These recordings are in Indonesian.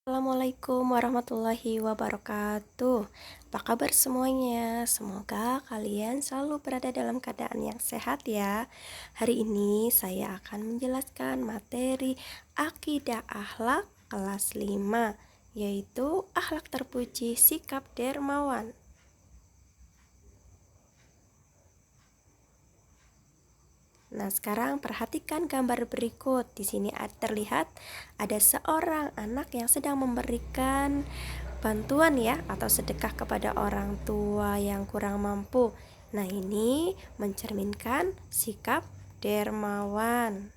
Assalamualaikum warahmatullahi wabarakatuh. Apa kabar semuanya? Semoga kalian selalu berada dalam keadaan yang sehat ya. Hari ini saya akan menjelaskan materi Akidah Akhlak kelas 5, yaitu akhlak terpuji sikap dermawan. Nah, sekarang perhatikan gambar berikut. Di sini terlihat ada seorang anak yang sedang memberikan bantuan ya atau sedekah kepada orang tua yang kurang mampu. Nah, ini mencerminkan sikap dermawan.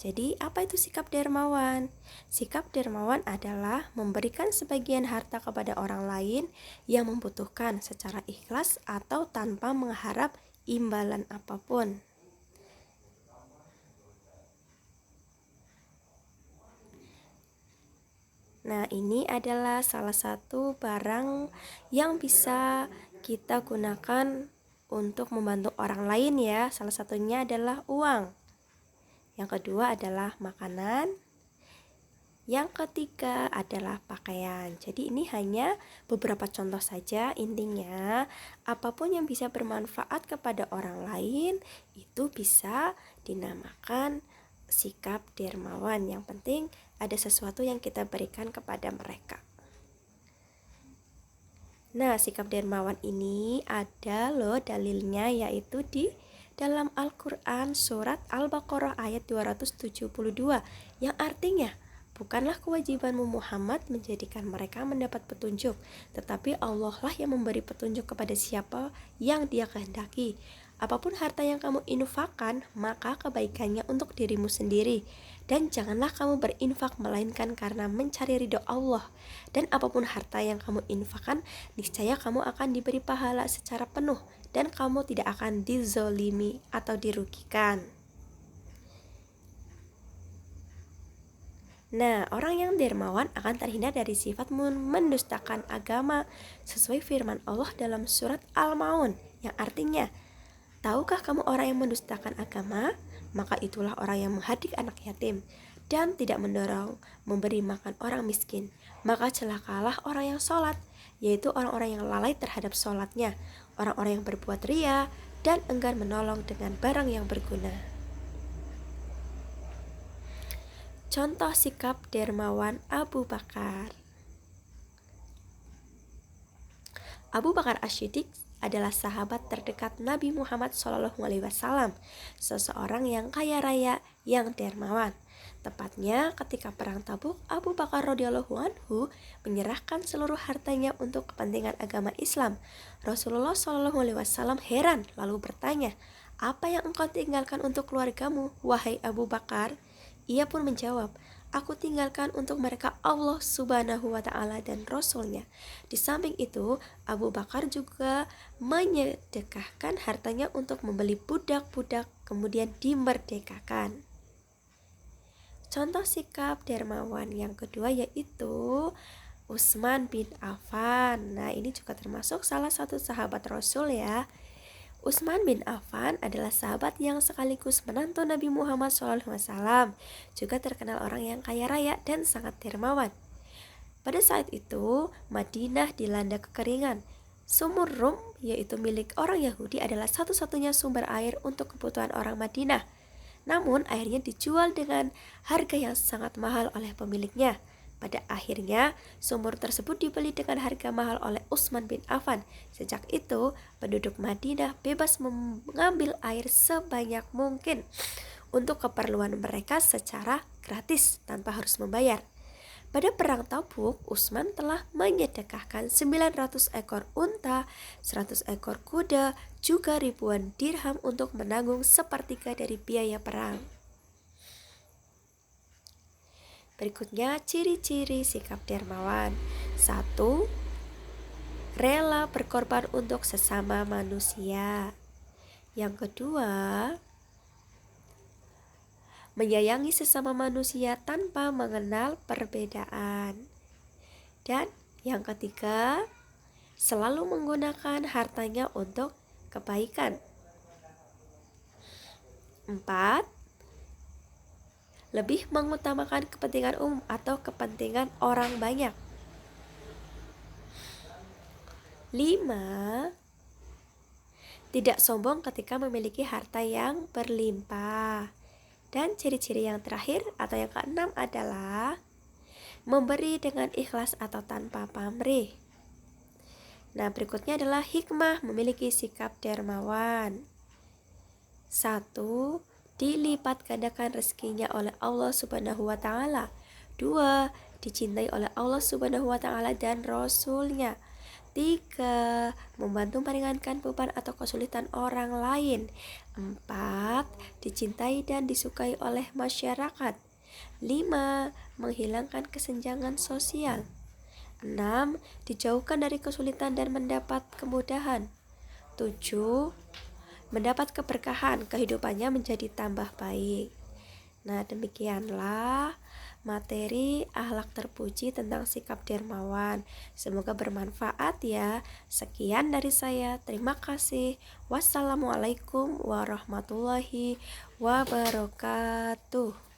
Jadi, apa itu sikap dermawan? Sikap dermawan adalah memberikan sebagian harta kepada orang lain yang membutuhkan secara ikhlas atau tanpa mengharap imbalan apapun. Nah, ini adalah salah satu barang yang bisa kita gunakan untuk membantu orang lain ya. Salah satunya adalah uang. Yang kedua adalah makanan. Yang ketiga adalah pakaian. Jadi ini hanya beberapa contoh saja. Intinya, apapun yang bisa bermanfaat kepada orang lain itu bisa dinamakan sikap dermawan. Yang penting ada sesuatu yang kita berikan kepada mereka. Nah, sikap dermawan ini ada loh dalilnya, yaitu di dalam Al-Quran surat Al-Baqarah ayat 272, yang artinya, bukanlah kewajibanmu Muhammad menjadikan mereka mendapat petunjuk, tetapi Allah lah yang memberi petunjuk kepada siapa yang Dia kehendaki. Apapun harta yang kamu infakkan, maka kebaikannya untuk dirimu sendiri. Dan janganlah kamu berinfak melainkan karena mencari ridho Allah. Dan apapun harta yang kamu infakkan, niscaya kamu akan diberi pahala secara penuh dan kamu tidak akan dizolimi atau dirugikan. Nah, orang yang dermawan akan terhindar dari sifat mendustakan agama sesuai firman Allah dalam surat Al-Maun yang artinya, tahukah kamu orang yang mendustakan agama? Maka itulah orang yang menghardik anak yatim dan tidak mendorong memberi makan orang miskin. Maka celakalah orang yang sholat, yaitu orang-orang yang lalai terhadap sholatnya, orang-orang yang berbuat ria dan enggan menolong dengan barang yang berguna. Contoh sikap dermawan Abu Bakar. Abu Bakar Asy-Siddiq adalah sahabat terdekat Nabi Muhammad SAW, seseorang yang kaya raya yang dermawan. Tepatnya ketika perang Tabuk, Abu Bakar radhiyallahu anhu menyerahkan seluruh hartanya untuk kepentingan agama Islam. Rasulullah SAW heran lalu bertanya, "Apa yang engkau tinggalkan untuk keluargamu, wahai Abu Bakar?" Ia pun menjawab, "Aku tinggalkan untuk mereka Allah Subhanahu wa Ta'ala dan Rasulnya." Di samping itu, Abu Bakar juga menyedekahkan hartanya untuk membeli budak-budak, kemudian dimerdekakan. Contoh sikap dermawan yang kedua yaitu Utsman bin Affan. Nah, ini juga termasuk salah satu sahabat Rasul ya. Utsman bin Affan adalah sahabat yang sekaligus menantu Nabi Muhammad SAW, juga terkenal orang yang kaya raya dan sangat dermawan. Pada saat itu, Madinah dilanda kekeringan. Sumur Rum, yaitu milik orang Yahudi, adalah satu-satunya sumber air untuk kebutuhan orang Madinah. Namun, airnya dijual dengan harga yang sangat mahal oleh pemiliknya. Pada akhirnya, sumur tersebut dibeli dengan harga mahal oleh Utsman bin Affan. Sejak itu, penduduk Madinah bebas mengambil air sebanyak mungkin untuk keperluan mereka secara gratis tanpa harus membayar. Pada perang Tabuk, Utsman telah menyedekahkan 900 ekor unta, 100 ekor kuda, juga ribuan dirham untuk menanggung sepertiga dari biaya perang. Berikutnya, ciri-ciri sikap dermawan. 1. Rela berkorban untuk sesama manusia. Yang kedua, menyayangi sesama manusia tanpa mengenal perbedaan. Dan yang ketiga, selalu menggunakan hartanya untuk kebaikan. 4. lebih mengutamakan kepentingan umum atau kepentingan orang banyak. 5. Tidak sombong ketika memiliki harta yang berlimpah. Dan ciri-ciri yang terakhir atau yang keenam adalah memberi dengan ikhlas atau tanpa pamrih. Nah, berikutnya adalah hikmah memiliki sikap dermawan. 1. Dilipat gandakan rezekinya oleh Allah Subhanahu wa taala. 2. Dicintai oleh Allah Subhanahu wa taala dan Rasul-Nya. 3. Membantu meringankan beban atau kesulitan orang lain. 4. Dicintai dan disukai oleh masyarakat. 5. Menghilangkan kesenjangan sosial. 6. Dijauhkan dari kesulitan dan mendapat kemudahan. 7. Mendapat keberkahan, kehidupannya menjadi tambah baik. Nah, demikianlah materi akhlak terpuji tentang sikap dermawan. Semoga bermanfaat ya. Sekian dari saya. Terima kasih. Wassalamualaikum warahmatullahi wabarakatuh.